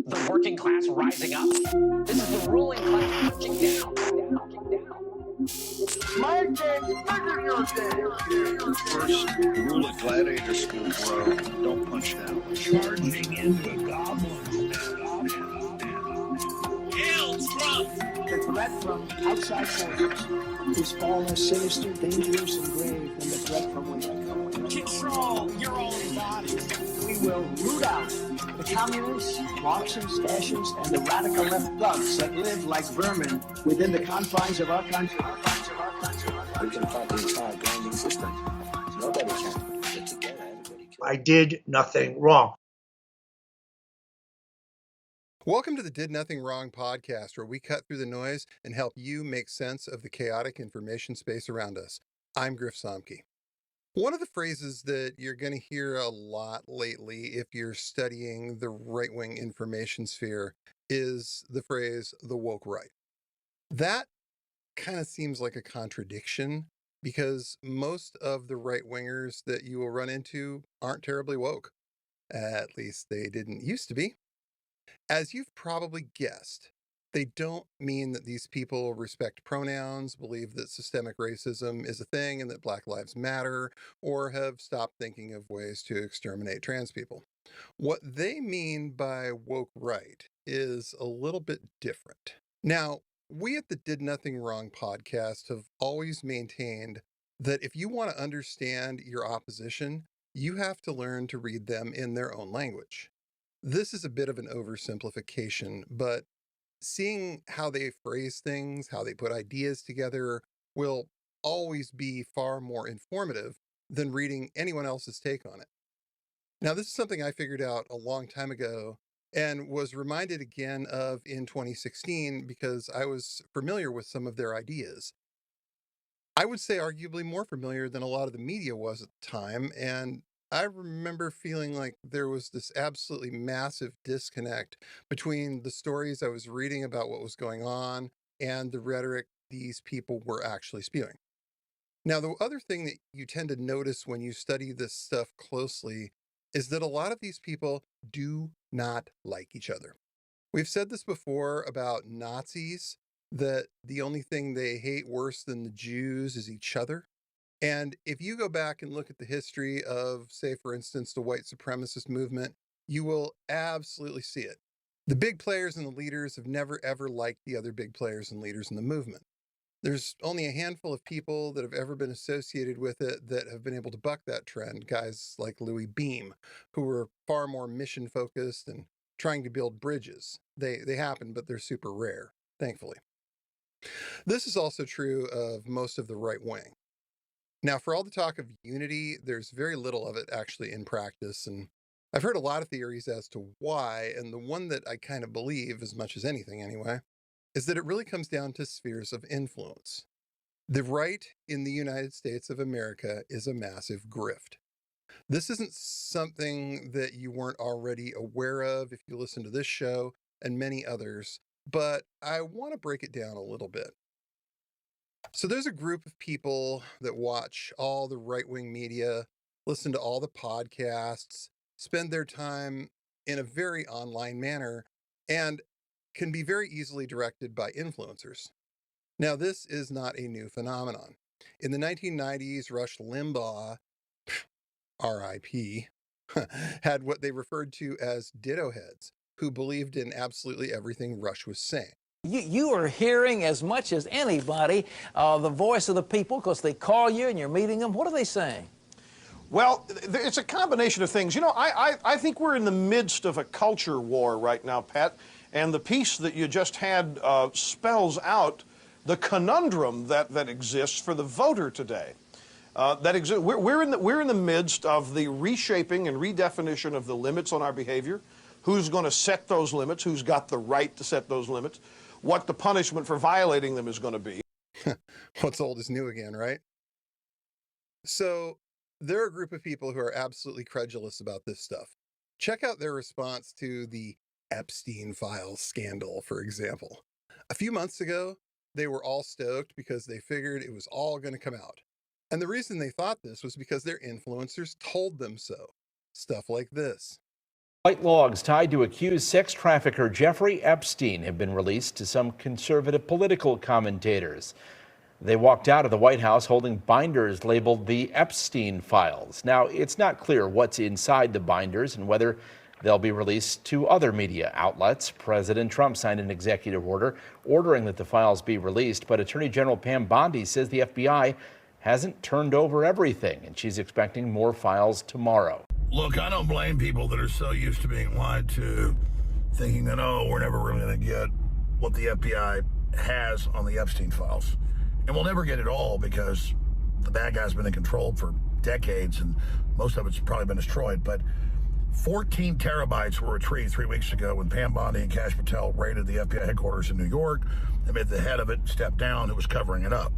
the working class rising up. This is the ruling class punching down. My day bigger your day. First rule of gladiator school, bro. Don't punch down. Charging into a goblin's Hail Trump! The threat from outside forces is far less sinister, dangerous, and grave than the threat from within. Control your own body. We will root out the communists, Marxists, fascists, and the radical left thugs that live like vermin within the confines of our country. We can fight the entire grinding system. Nobody can. But together, everybody can. I did nothing wrong. Welcome to the Did Nothing Wrong podcast, where we cut through the noise and help you make sense of the chaotic information space around us. I'm Griff. One of the phrases that you're going to hear a lot lately if you're studying the right-wing information sphere is the phrase, the woke right. That kind of seems like a contradiction because most of the right-wingers that you will run into aren't terribly woke. At least they didn't used to be. As you've probably guessed, they don't mean that these people respect pronouns, believe that systemic racism is a thing and that Black Lives Matter, or have stopped thinking of ways to exterminate trans people. What they mean by woke right is a little bit different. Now, we at the Did Nothing Wrong podcast have always maintained that if you want to understand your opposition, you have to learn to read them in their own language. This is a bit of an oversimplification, but seeing how they phrase things, how they put ideas together, will always be far more informative than reading anyone else's take on it. Now, this is something I figured out a long time ago and was reminded again of in 2016 because I was familiar with some of their ideas. I would say arguably more familiar than a lot of the media was at the time, and I remember feeling like there was this absolutely massive disconnect between the stories I was reading about what was going on and the rhetoric these people were actually spewing. Now, the other thing that you tend to notice when you study this stuff closely is that a lot of these people do not like each other. We've said this before about Nazis, that the only thing they hate worse than the Jews is each other. And if you go back and look at the history of, say, for instance, the white supremacist movement, you will absolutely see it. The big players and the leaders have never, ever liked the other big players and leaders in the movement. There's only a handful of people that have ever been associated with it that have been able to buck that trend, guys like Louis Beam, who were far more mission-focused and trying to build bridges. They happen, but they're super rare, thankfully. This is also true of most of the right wing. Now, for all the talk of unity, there's very little of it actually in practice, and I've heard a lot of theories as to why, and the one that I kind of believe, as much as anything anyway, is that it really comes down to spheres of influence. The right in the United States of America is a massive grift. This isn't something that you weren't already aware of if you listen to this show and many others, but I want to break it down a little bit. So there's a group of people that watch all the right-wing media, listen to all the podcasts, spend their time in a very online manner, and can be very easily directed by influencers. Now, this is not a new phenomenon. In the 1990s, Rush Limbaugh, RIP, had what they referred to as ditto heads, who believed in absolutely everything Rush was saying. You are hearing as much as anybody the voice of the people because they call you and you're meeting them. What are they saying? Well, it's a combination of things. You know, I think we're in the midst of a culture war right now, Pat, and the piece that you just had spells out the conundrum that exists for the voter today. We're in the midst of the reshaping and redefinition of the limits on our behavior. Who's going to set those limits? Who's got the right to set those limits? What the punishment for violating them is going to be. What's old is new again, right? So there are a group of people who are absolutely credulous about this stuff. Check out their response to the Epstein Files scandal, for example. A few months ago, they were all stoked because they figured it was all going to come out. And the reason they thought this was because their influencers told them so. Stuff like this. White logs tied to accused sex trafficker Jeffrey Epstein have been released to some conservative political commentators. They walked out of the White House holding binders labeled the Epstein files. Now, it's not clear what's inside the binders and whether they'll be released to other media outlets. President Trump signed an executive order ordering that the files be released, but Attorney General Pam Bondi says the FBI hasn't turned over everything, and she's expecting more files tomorrow. Look, I don't blame people that are so used to being lied to, thinking that, oh, we're never really going to get what the FBI has on the Epstein files. And we'll never get it all because the bad guy's been in control for decades and most of it's probably been destroyed. But 14 terabytes were retrieved 3 weeks ago when Pam Bondi and Kash Patel raided the FBI headquarters in New York. They made the head of it step down who was covering it up.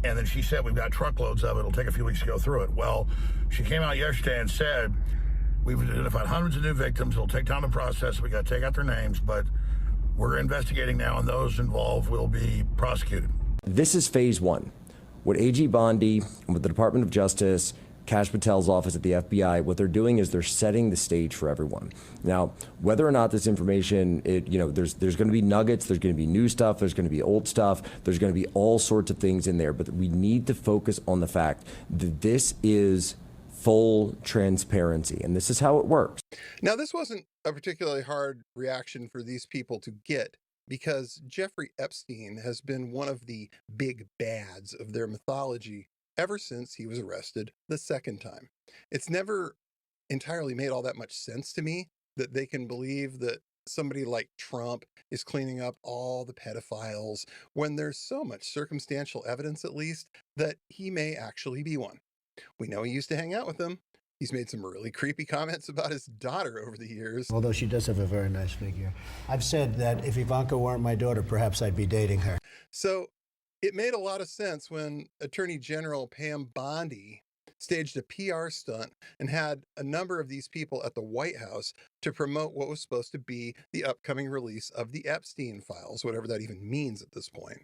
And then she said, we've got truckloads of it. It'll take a few weeks to go through it. Well, she came out yesterday and said, we've identified hundreds of new victims. It'll take time to process. We got to take out their names, but we're investigating now, and those involved will be prosecuted. This is phase one. What AG Bondi, with the Department of Justice, Kash Patel's office at the FBI, what they're doing is they're setting the stage for everyone. Now, whether or not this information, there's going to be nuggets, there's going to be new stuff, there's going to be old stuff, there's going to be all sorts of things in there, but we need to focus on the fact that this is full transparency, and this is how it works. Now, this wasn't a particularly hard reaction for these people to get, because Jeffrey Epstein has been one of the big bads of their mythology ever since he was arrested the second time. It's never entirely made all that much sense to me that they can believe that somebody like Trump is cleaning up all the pedophiles when there's so much circumstantial evidence, at least, that he may actually be one. We know he used to hang out with them. He's made some really creepy comments about his daughter over the years. Although she does have a very nice figure. I've said that if Ivanka weren't my daughter, perhaps I'd be dating her. So it made a lot of sense when Attorney General Pam Bondi staged a PR stunt and had a number of these people at the White House to promote what was supposed to be the upcoming release of the Epstein files, whatever that even means at this point.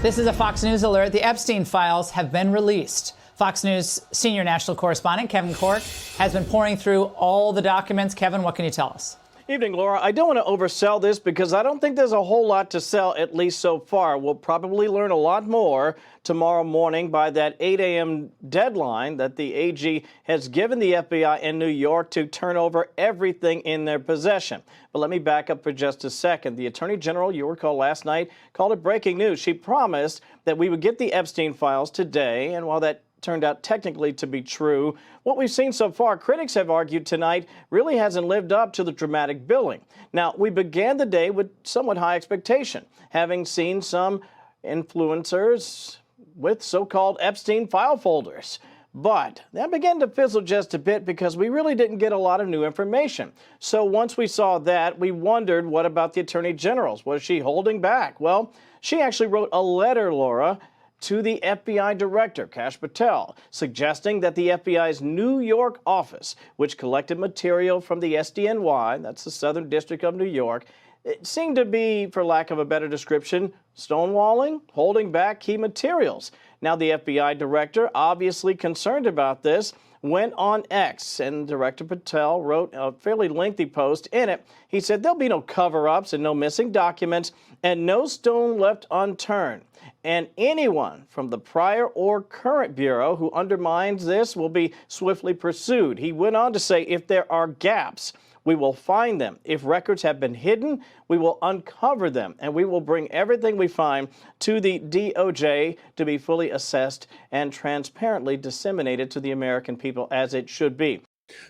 This is a Fox News alert. The Epstein files have been released. Fox News senior national correspondent Kevin Corke has been pouring through all the documents. Kevin, what can you tell us? Evening, Laura. I don't want to oversell this because I don't think there's a whole lot to sell, at least so far. We'll probably learn a lot more tomorrow morning by that 8 a.m. deadline that the AG has given the FBI in New York to turn over everything in their possession. But let me back up for just a second. The Attorney General, you recall last night, called it breaking news. She promised that we would get the Epstein files today, and while that turned out technically to be true, what we've seen so far, critics have argued tonight, really hasn't lived up to the dramatic billing. Now, we began the day with somewhat high expectation, having seen some influencers with so-called Epstein file folders. But that began to fizzle just a bit because we really didn't get a lot of new information. So once we saw that, we wondered, what about the Attorney General's? Was she holding back? Well, she actually wrote a letter, Laura, to the FBI director, Kash Patel, suggesting that the FBI's New York office, which collected material from the SDNY, that's the Southern District of New York, it seemed to be, for lack of a better description, stonewalling, holding back key materials. Now, the FBI director, obviously concerned about this, went on X, and Director Patel wrote a fairly lengthy post in it. He said there'll be no cover-ups and no missing documents and no stone left unturned. And anyone from the prior or current Bureau who undermines this will be swiftly pursued. He went on to say if there are gaps, we will find them. If records have been hidden, we will uncover them, and we will bring everything we find to the DOJ to be fully assessed and transparently disseminated to the American people as it should be.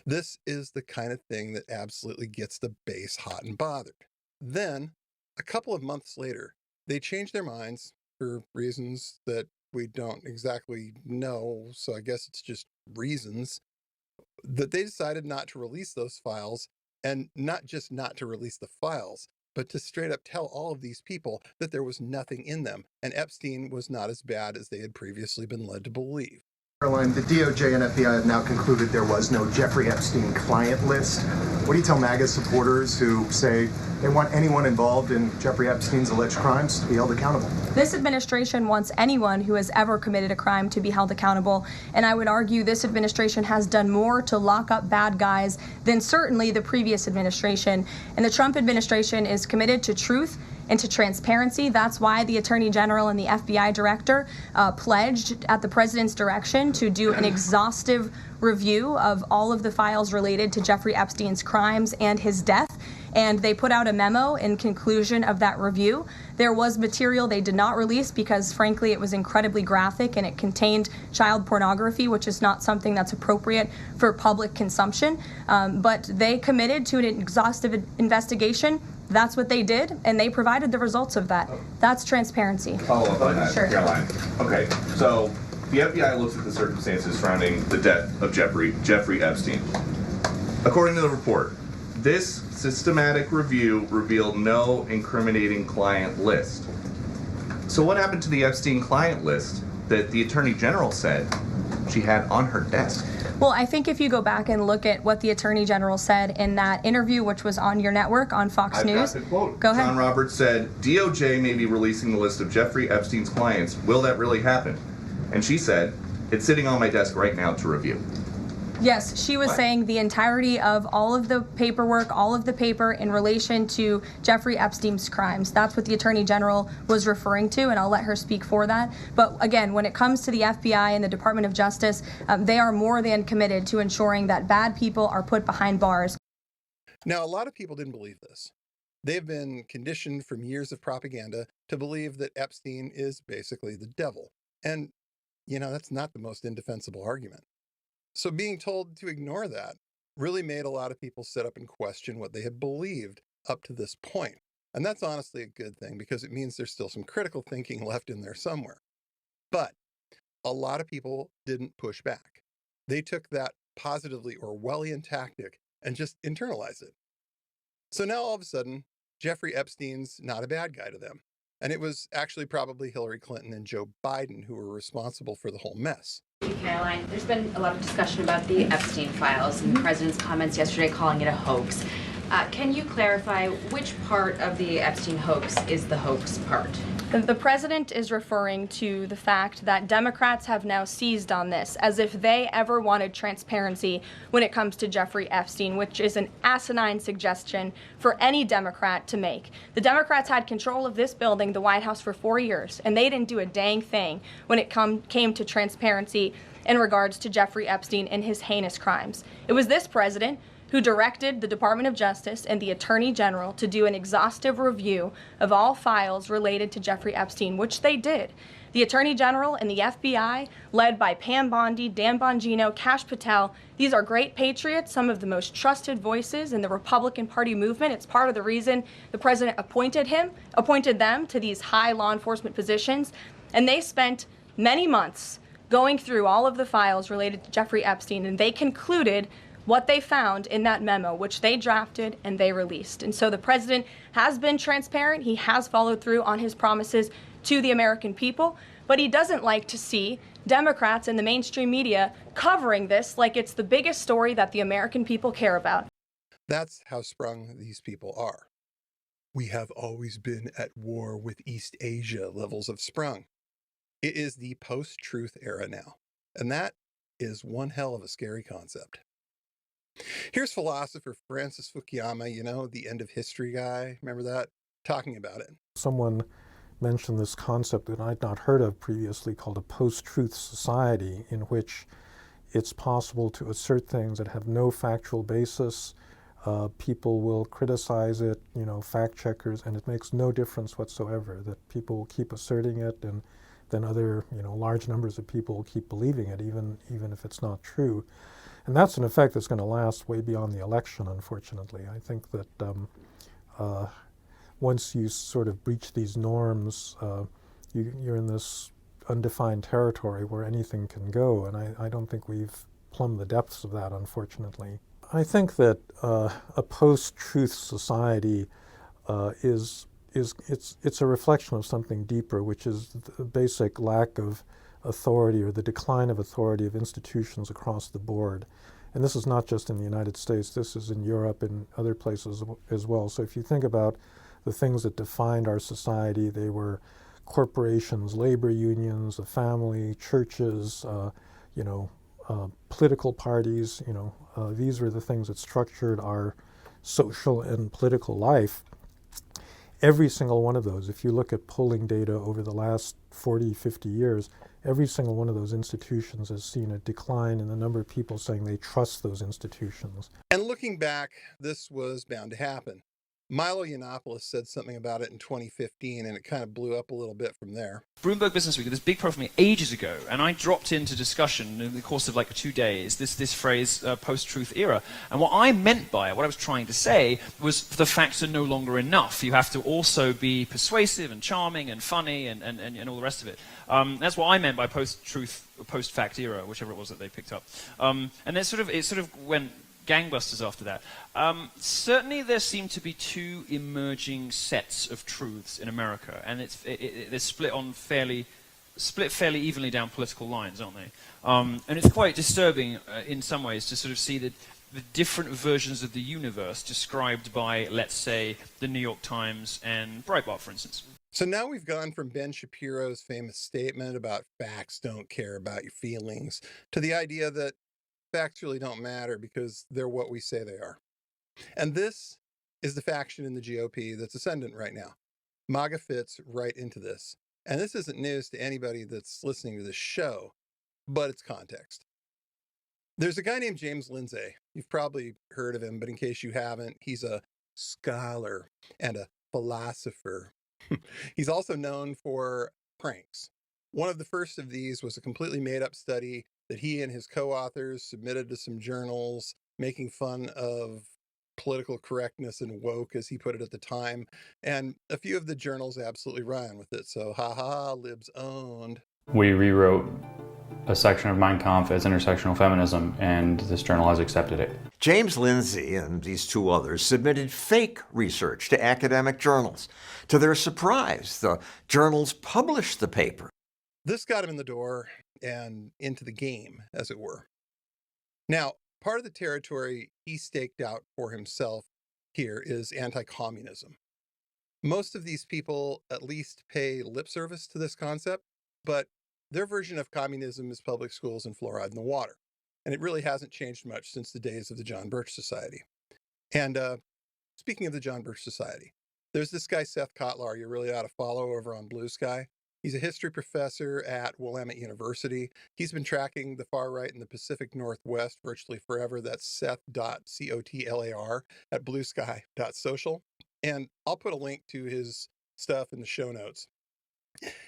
This is the kind of thing that absolutely gets the base hot and bothered. Then, a couple of months later, they changed their minds for reasons that we don't exactly know, so I guess it's just reasons, that they decided not to release those files, and not just not to release the files, but to straight up tell all of these people that there was nothing in them, and Epstein was not as bad as they had previously been led to believe. Caroline, the DOJ and FBI have now concluded there was no Jeffrey Epstein client list. What do you tell MAGA supporters who say they want anyone involved in Jeffrey Epstein's alleged crimes to be held accountable? This administration wants anyone who has ever committed a crime to be held accountable, and I would argue this administration has done more to lock up bad guys than certainly the previous administration. And the Trump administration is committed to truth and to transparency. That's why the Attorney General and the FBI Director pledged at the President's direction to do an exhaustive review of all of the files related to Jeffrey Epstein's crimes and his death. And they put out a memo in conclusion of that review. There was material they did not release because, frankly, it was incredibly graphic and it contained child pornography, which is not something that's appropriate for public consumption. But they committed to an exhaustive investigation. That's what they did, and they provided the results of that. That's transparency. Follow up on that, Sure. Caroline. Okay, so the FBI looks at the circumstances surrounding the death of Jeffrey Epstein. According to the report, this systematic review revealed no incriminating client list. So what happened to the Epstein client list that the Attorney General said she had on her desk? Well, I think if you go back and look at what the Attorney General said in that interview, which was on your network on Fox News. Got the quote. Go ahead. John Roberts said, DOJ may be releasing the list of Jeffrey Epstein's clients. Will that really happen? And she said, it's sitting on my desk right now to review. Yes, she was saying the entirety of all of the paperwork, all of the paper in relation to Jeffrey Epstein's crimes. That's what the Attorney General was referring to, and I'll let her speak for that. But again, when it comes to the FBI and the Department of Justice, they are more than committed to ensuring that bad people are put behind bars. Now, a lot of people didn't believe this. They've been conditioned from years of propaganda to believe that Epstein is basically the devil. And, you know, that's not the most indefensible argument. So being told to ignore that really made a lot of people sit up and question what they had believed up to this point. And that's honestly a good thing because it means there's still some critical thinking left in there somewhere. But a lot of people didn't push back. They took that positively Orwellian tactic and just internalized it. So now all of a sudden, Jeffrey Epstein's not a bad guy to them. And it was actually probably Hillary Clinton and Joe Biden who were responsible for the whole mess. Caroline, there's been a lot of discussion about the Epstein files and the president's comments yesterday calling it a hoax. Can you clarify which part of the Epstein hoax is the hoax part? The president is referring to the fact that Democrats have now seized on this as if they ever wanted transparency when it comes to Jeffrey Epstein, which is an asinine suggestion for any Democrat to make. The Democrats had control of this building, the White House, for 4 years, and they didn't do a dang thing when it came to transparency in regards to Jeffrey Epstein and his heinous crimes. It was this president who directed the Department of Justice and the Attorney General to do an exhaustive review of all files related to Jeffrey Epstein, which they did. The Attorney General and the FBI, led by Pam Bondi, Dan Bongino, Kash Patel, these are great patriots, some of the most trusted voices in the Republican Party movement. It's part of the reason the president appointed them to these high law enforcement positions, and they spent many months going through all of the files related to Jeffrey Epstein, and they concluded what they found in that memo, which they drafted and they released. And so the president has been transparent. He has followed through on his promises to the American people, but he doesn't like to see Democrats and the mainstream media covering this like it's the biggest story that the American people care about. That's how sprung these people are. We have always been at war with East Asia levels of sprung. It is the post-truth era now, and that is one hell of a scary concept. Here's philosopher Francis Fukuyama, you know, the end of history guy, remember that? Talking about it. Someone mentioned this concept that I'd not heard of previously called a post-truth society, in which it's possible to assert things that have no factual basis. People will criticize it, you know, fact checkers, and it makes no difference whatsoever, that people will keep asserting it, and then other, you know, large numbers of people will keep believing it, even if it's not true. And that's an effect that's going to last way beyond the election, unfortunately. I think that once you sort of breach these norms, you're in this undefined territory where anything can go, and I don't think we've plumbed the depths of that, unfortunately. I think that a post-truth society it's a reflection of something deeper, which is the basic lack of authority or the decline of authority of institutions across the board. And this is not just in the United States, this is in Europe and other places as well. So if you think about the things that defined our society, they were corporations, labor unions, the family, churches, political parties. These were the things that structured our social and political life. Every single one of those, if you look at polling data over the last 40, 50 years, every single one of those institutions has seen a decline in the number of people saying they trust those institutions. And looking back, this was bound to happen. Milo Yiannopoulos said something about it in 2015, and it kind of blew up a little bit from there. Bloomberg Business Week, this big program from me ages ago, and I dropped into discussion in the course of like 2 days this phrase, post-truth era. And what I meant by it, what I was trying to say, was the facts are no longer enough. You have to also be persuasive and charming and funny and all the rest of it. That's what I meant by post-truth, post-fact era, whichever it was that they picked up. And it sort of went gangbusters after that. Certainly there seem to be two emerging sets of truths in America, and they're split fairly evenly down political lines, aren't they? And it's quite disturbing in some ways to sort of see the different versions of the universe described by, let's say, the New York Times and Breitbart, for instance. So now we've gone from Ben Shapiro's famous statement about facts don't care about your feelings to the idea that facts really don't matter because they're what we say they are. And this is the faction in the GOP that's ascendant right now. MAGA fits right into this. And this isn't news to anybody that's listening to this show, but it's context. There's a guy named James Lindsay. You've probably heard of him, but in case you haven't, he's a scholar and a philosopher. He's also known for pranks. One of the first of these was a completely made-up study that he and his co-authors submitted to some journals, making fun of political correctness and woke, as he put it at the time. And a few of the journals absolutely ran with it. So, ha, libs owned. We rewrote a section of Mein Kampf as intersectional feminism, and this journal has accepted it. James Lindsay and these two others submitted fake research to academic journals. To their surprise, the journals published the paper. This got him in the door and into the game, as it were. Now, part of the territory he staked out for himself here is anti-communism. Most of these people at least pay lip service to this concept, but their version of communism is public schools and fluoride in the water. And it really hasn't changed much since the days of the John Birch Society. And speaking of the John Birch Society, there's this guy, Seth Kotlar, you really ought to follow over on Blue Sky. He's a history professor at Willamette University. He's been tracking the far right in the Pacific Northwest virtually forever. That's Seth.Kotlar at bluesky.social. And I'll put a link to his stuff in the show notes.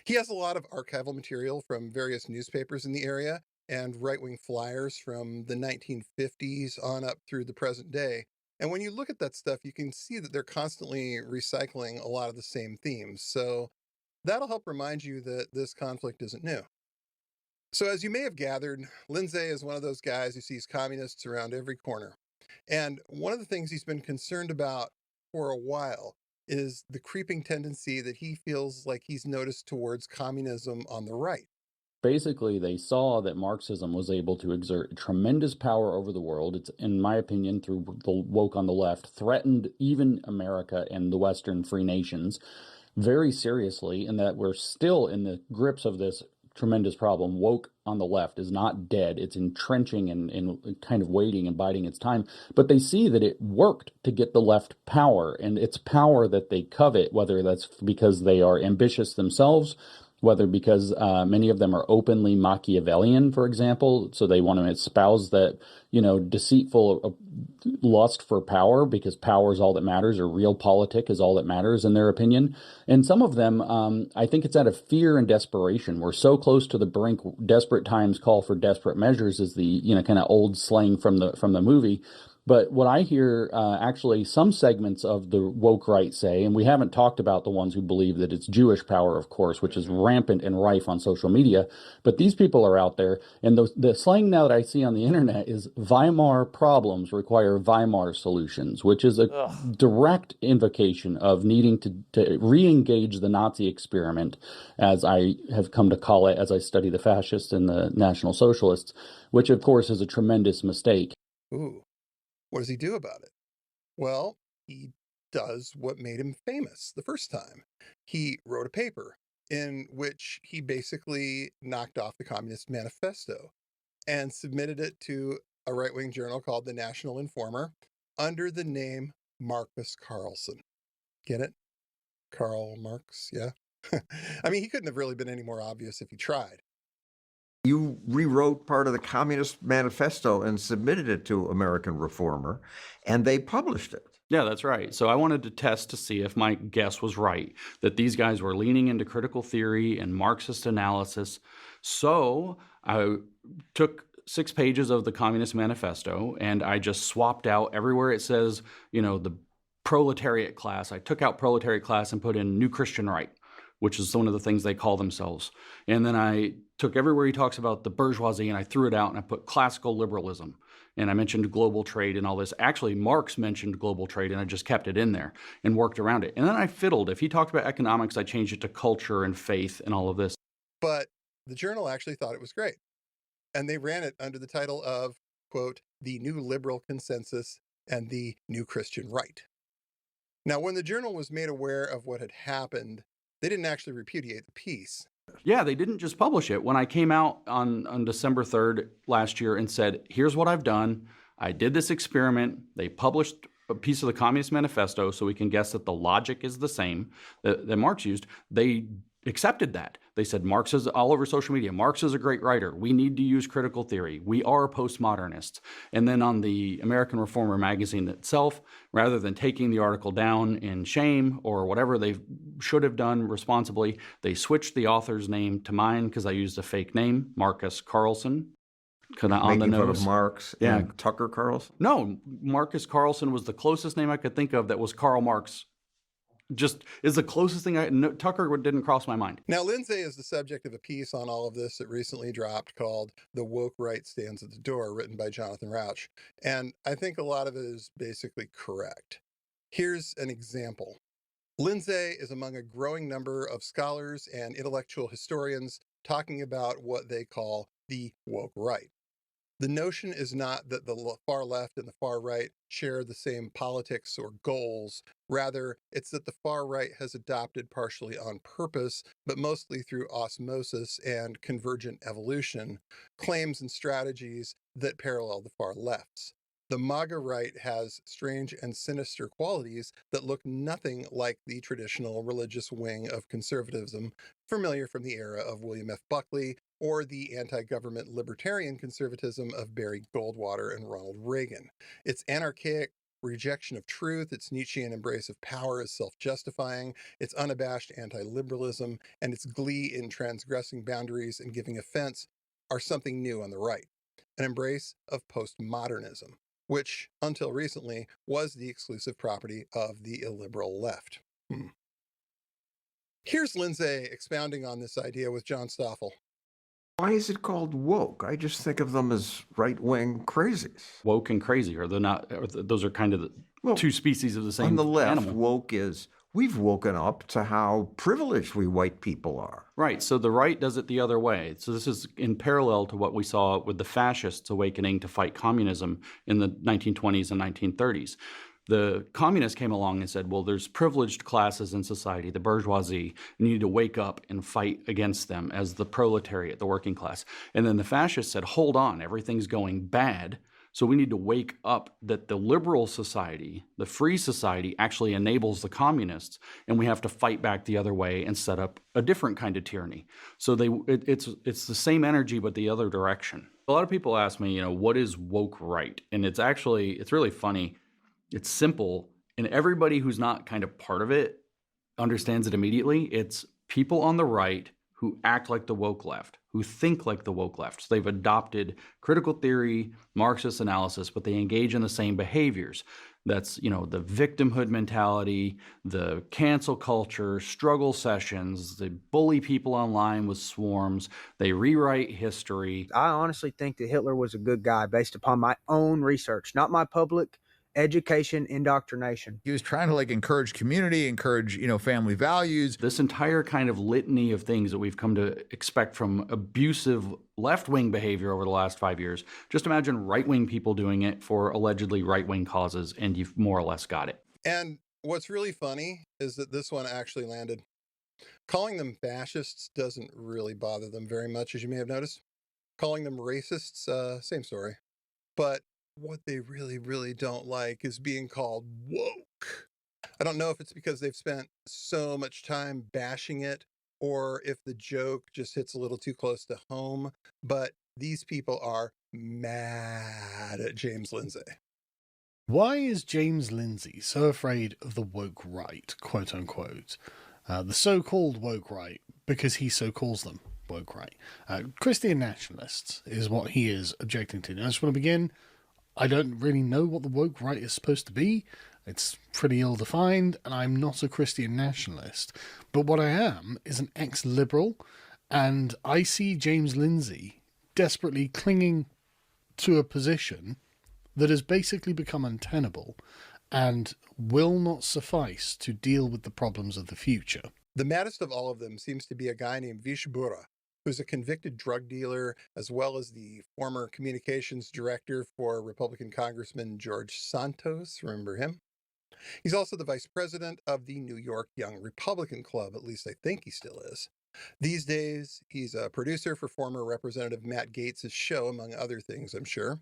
He has a lot of archival material from various newspapers in the area and right-wing flyers from the 1950s on up through the present day. And when you look at that stuff, you can see that they're constantly recycling a lot of the same themes. So that'll help remind you that this conflict isn't new. So as you may have gathered, Lindsay is one of those guys who sees communists around every corner. And one of the things he's been concerned about for a while is the creeping tendency that he feels like he's noticed towards communism on the right. Basically, they saw that Marxism was able to exert tremendous power over the world. It's, in my opinion, through the woke on the left, threatened even America and the Western free nations very seriously, and that we're still in the grips of this tremendous problem. Woke on the left is not dead. It's entrenching and kind of waiting and biding its time. But they see that it worked to get the left power, and it's power that they covet, whether that's because they are ambitious themselves, whether because many of them are openly Machiavellian, for example, so they want to espouse that, deceitful lust for power, because power is all that matters, or realpolitik is all that matters in their opinion. And some of them, I think it's out of fear and desperation. We're so close to the brink. Desperate times call for desperate measures is the kind of old slang from the movie. But what I hear actually some segments of the woke right say, and we haven't talked about the ones who believe that it's Jewish power, of course, which is rampant and rife on social media, but these people are out there, and the slang now that I see on the internet is Weimar problems require Weimar solutions, which is a direct invocation of needing to re-engage the Nazi experiment, as I have come to call it as I study the fascists and the National Socialists, which of course is a tremendous mistake. Ooh. What does he do about it? Well, he does what made him famous the first time. He wrote a paper in which he basically knocked off the Communist Manifesto and submitted it to a right-wing journal called the National Informer under the name Marcus Carlson. Get it? Karl Marx, yeah? I mean, he couldn't have really been any more obvious if he tried. You rewrote part of the Communist Manifesto and submitted it to American Reformer, and they published it. Yeah, that's right. So I wanted to test to see if my guess was right, that these guys were leaning into critical theory and Marxist analysis. So I took 6 pages of the Communist Manifesto and I just swapped out everywhere it says, the proletariat class. I took out proletariat class and put in New Christian Right, which is one of the things they call themselves. And then I took everywhere he talks about the bourgeoisie and I threw it out and I put classical liberalism. And I mentioned global trade and all this. Actually, Marx mentioned global trade and I just kept it in there and worked around it. And then I fiddled. If he talked about economics, I changed it to culture and faith and all of this. But the journal actually thought it was great. And they ran it under the title of, quote, the New Liberal Consensus and the New Christian Right. Now, when the journal was made aware of what had happened, they didn't actually repudiate the piece. Yeah, they didn't just publish it. When I came out on December 3rd last year and said, here's what I've done, I did this experiment, they published a piece of the Communist Manifesto so we can guess that the logic is the same that Marx used, they accepted that. They said, Marx is all over social media. Marx is a great writer. We need to use critical theory. We are postmodernists. And then on the American Reformer magazine itself, rather than taking the article down in shame or whatever they should have done responsibly, they switched the author's name to mine because I used a fake name, Marcus Carlson. Kind of on the nose. Making fun of Marx and Tucker Carlson? No, Marcus Carlson was the closest name I could think of that was Karl Marx. Just is the closest thing Tucker didn't cross my mind. Now, Lindsay is the subject of a piece on all of this that recently dropped called The Woke Right Stands at the Door, written by Jonathan Rauch. And I think a lot of it is basically correct. Here's an example. Lindsay is among a growing number of scholars and intellectual historians talking about what they call the woke right. The notion is not that the far left and the far right share the same politics or goals. Rather, it's that the far right has adopted partially on purpose, but mostly through osmosis and convergent evolution, claims and strategies that parallel the far left's. The MAGA right has strange and sinister qualities that look nothing like the traditional religious wing of conservatism, familiar from the era of William F. Buckley, or the anti-government libertarian conservatism of Barry Goldwater and Ronald Reagan. Its anarchaic rejection of truth, its Nietzschean embrace of power as self-justifying, its unabashed anti-liberalism, and its glee in transgressing boundaries and giving offense are something new on the right. An embrace of postmodernism, which, until recently, was the exclusive property of the illiberal left. Here's Lindsay expounding on this idea with John Stoffel. Why is it called woke? I just think of them as right-wing crazies. Woke and crazy, those are kind of the two species of the same animal. On the left, animal. Woke is, we've woken up to how privileged we white people are. Right, so the right does it the other way. So this is in parallel to what we saw with the fascists awakening to fight communism in the 1920s and 1930s. The communists came along and said, well, there's privileged classes in society, the bourgeoisie, and you need to wake up and fight against them as the proletariat, the working class. And then the fascists said, hold on, everything's going bad. So we need to wake up that the liberal society, the free society, actually enables the communists, and we have to fight back the other way and set up a different kind of tyranny. So it's the same energy, but the other direction. A lot of people ask me, what is woke right? And it's really funny. It's simple, and everybody who's not kind of part of it understands it immediately. It's people on the right who who act like the woke left, who think like the woke left. So they've adopted critical theory, Marxist analysis, but they engage in the same behaviors. That's, the victimhood mentality, the cancel culture, struggle sessions, they bully people online with swarms, they rewrite history. I honestly think that Hitler was a good guy based upon my own research, not my public education indoctrination. He was trying to encourage community, encourage, family values. This entire kind of litany of things that we've come to expect from abusive left-wing behavior over the last 5 years. Just imagine right-wing people doing it for allegedly right-wing causes, and you've more or less got it. And what's really funny is that this one actually landed. Calling them fascists doesn't really bother them very much, as you may have noticed. Calling them racists, same story. But what they really, really don't like is being called woke. I don't know if it's because they've spent so much time bashing it or if the joke just hits a little too close to home, but these people are mad at James Lindsay. Why is James Lindsay so afraid of the woke right, quote unquote? The so-called woke right, because he so calls them woke right. Christian nationalists is what he is objecting to. Now, I just want to begin. I don't really know what the woke right is supposed to be. It's pretty ill-defined, and I'm not a Christian nationalist. But what I am is an ex-liberal, and I see James Lindsay desperately clinging to a position that has basically become untenable and will not suffice to deal with the problems of the future. The maddest of all of them seems to be a guy named Vish Bura, who's a convicted drug dealer, as well as the former communications director for Republican Congressman George Santos. Remember him? He's also the vice president of the New York Young Republican Club. At least I think he still is. These days, he's a producer for former Representative Matt Gaetz' show, among other things, I'm sure.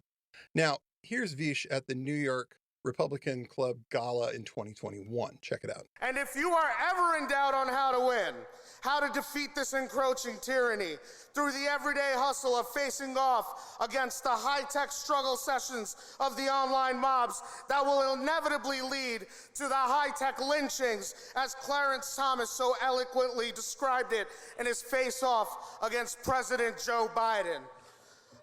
Now, here's Vish at the New York Republican Club Gala in 2021. Check it out. And if you are ever in doubt on how to win, how to defeat this encroaching tyranny through the everyday hustle of facing off against the high-tech struggle sessions of the online mobs that will inevitably lead to the high-tech lynchings, as Clarence Thomas so eloquently described it in his face-off against President Joe Biden,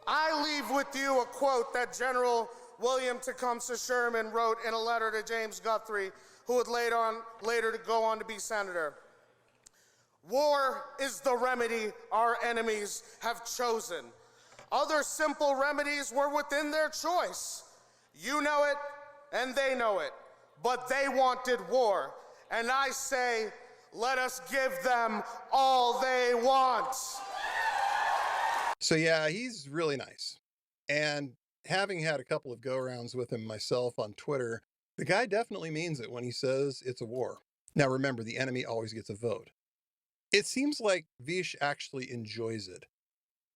I leave with you a quote that General William Tecumseh Sherman wrote in a letter to James Guthrie, who would later to go on to be senator. War is the remedy our enemies have chosen. Other simple remedies were within their choice. You know it, and they know it, but they wanted war. And I say, let us give them all they want. So yeah, he's really nice. And having had a couple of go-arounds with him myself on Twitter, the guy definitely means it when he says it's a war. Now remember, the enemy always gets a vote. It seems like Vish actually enjoys it,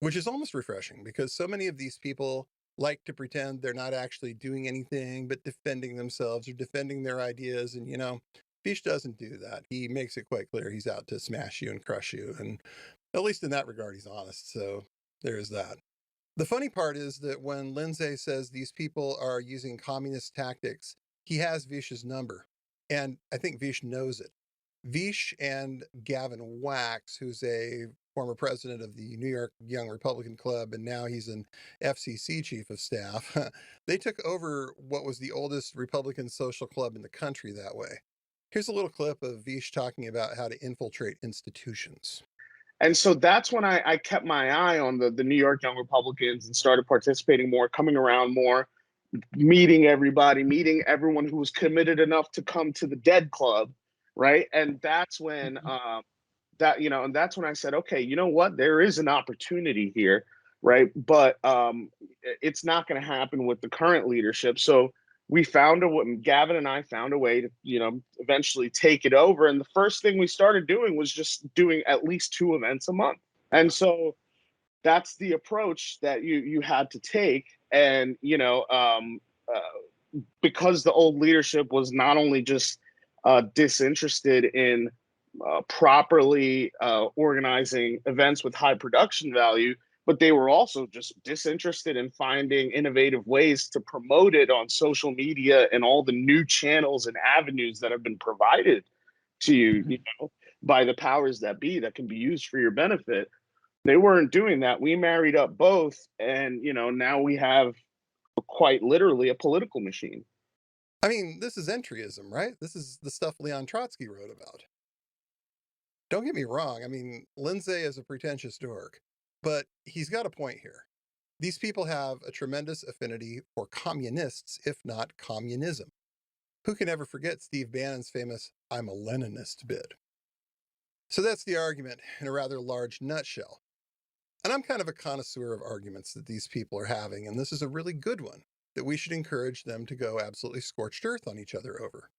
which is almost refreshing because so many of these people like to pretend they're not actually doing anything but defending themselves or defending their ideas. And, Vish doesn't do that. He makes it quite clear he's out to smash you and crush you. And at least in that regard, he's honest. So there is that. The funny part is that when Lindsay says these people are using communist tactics, he has Vish's number. And I think Vish knows it. Vish and Gavin Wax, who's a former president of the New York Young Republican Club, and now he's an FCC chief of staff, they took over what was the oldest Republican social club in the country that way. Here's a little clip of Vish talking about how to infiltrate institutions. And so that's when I kept my eye on the New York Young Republicans and started participating more, coming around more, meeting everybody, meeting everyone who was committed enough to come to the Dead Club, right? And that's when and that's when I said, okay, you know what? There is an opportunity here, right? But it's not going to happen with the current leadership. So Gavin and I found a way to, eventually take it over. And the first thing we started doing was just doing at least 2 events a month. And so that's the approach that you had to take. And, because the old leadership was not only just disinterested in properly organizing events with high production value, but they were also just disinterested in finding innovative ways to promote it on social media and all the new channels and avenues that have been provided to you, by the powers that be that can be used for your benefit. They weren't doing that. We married up both, and now we have quite literally a political machine. I mean, this is entryism, right? This is the stuff Leon Trotsky wrote about. Don't get me wrong. I mean, Lindsay is a pretentious dork, but he's got a point here. These people have a tremendous affinity for communists, if not communism. Who can ever forget Steve Bannon's famous "I'm a Leninist" bit? So that's the argument in a rather large nutshell. And I'm kind of a connoisseur of arguments that these people are having, and this is a really good one that we should encourage them to go absolutely scorched earth on each other over,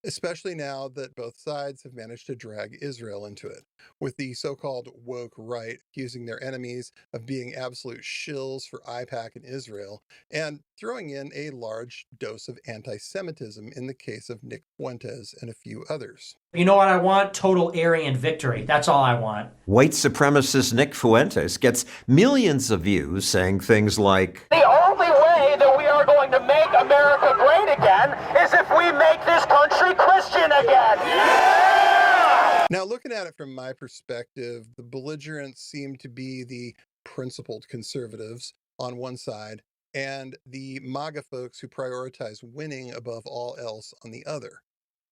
especially now that both sides have managed to drag Israel into it, with the so-called woke right accusing their enemies of being absolute shills for IPAC in Israel, and throwing in a large dose of anti-Semitism in the case of Nick Fuentes and a few others. You know what I want? Total Aryan victory. That's all I want. White supremacist Nick Fuentes gets millions of views saying things like, "The only way that we are going to make America great again is if we make this country Christian again." Yeah! Now, looking at it from my perspective, the belligerents seem to be the principled conservatives on one side, and the MAGA folks who prioritize winning above all else on the other.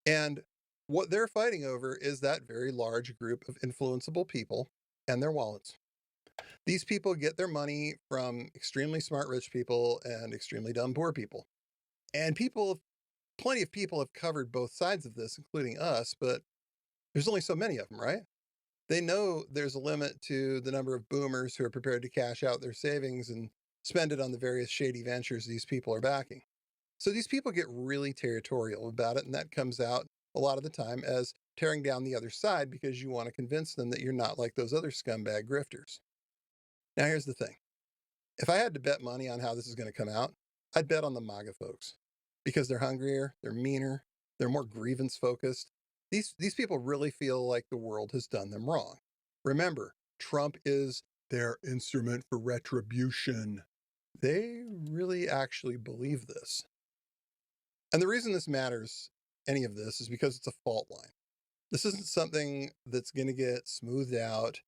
And what they're fighting over is that very large group of influenceable people and their wallets. These people get their money from extremely smart rich people and extremely dumb poor people. And plenty of people have covered both sides of this, including us, but there's only so many of them, right? They know there's a limit to the number of boomers who are prepared to cash out their savings and spend it on the various shady ventures these people are backing. So these people get really territorial about it, and that comes out a lot of the time as tearing down the other side because you want to convince them that you're not like those other scumbag grifters. Now, here's the thing. If I had to bet money on how this is going to come out, I'd bet on the MAGA folks because they're hungrier, they're meaner, they're more grievance focused. These people really feel like the world has done them wrong. Remember, Trump is their instrument for retribution. They really actually believe this. And the reason this matters, any of this, is because it's a fault line. This isn't something that's going to get smoothed out.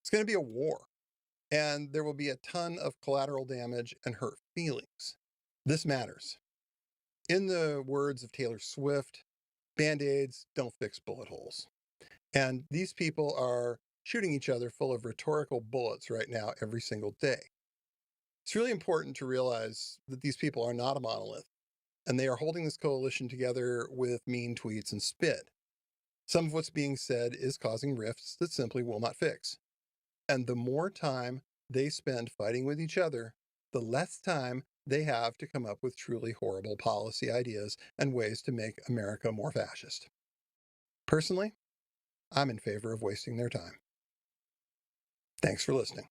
It's going to be a war. And there will be a ton of collateral damage and hurt feelings. This matters. In the words of Taylor Swift, Band-Aids don't fix bullet holes. And these people are shooting each other full of rhetorical bullets right now every single day. It's really important to realize that these people are not a monolith, and they are holding this coalition together with mean tweets and spit. Some of what's being said is causing rifts that simply will not fix. And the more time they spend fighting with each other, the less time they have to come up with truly horrible policy ideas and ways to make America more fascist. Personally, I'm in favor of wasting their time. Thanks for listening.